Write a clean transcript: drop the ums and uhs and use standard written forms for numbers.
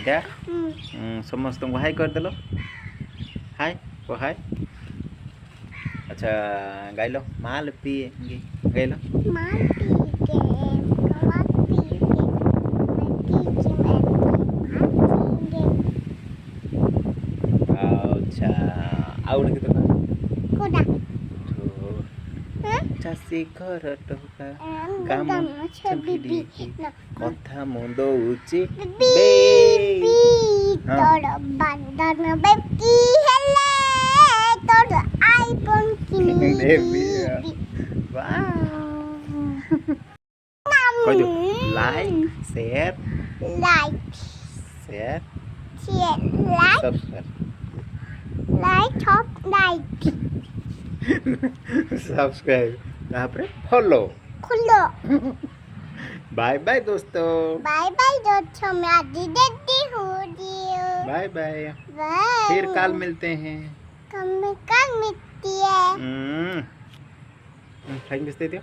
क्या समस्त तुमको हाई कर देलो हाय को हाय अच्छा गाइलो माल पिएंगे गाइलो माल पिएंगे माल पिएंगे अच्छा आउट के तो कोडा चासी घर टोका काम छबिडी कथा मुंड उची बेबी तोर बंदन बेबी हेले तोर आईफोन किनी बेबी वाओ कोई दो लाइक शेयर सब्सक्राइब सब्सक्राइब तापरे फॉलो बाय बाय दोस्तों मैं आज देती हूँ बाय बाय फिर कल मिलते हैं कल मिलती है फ्लाइंग किस दे दियो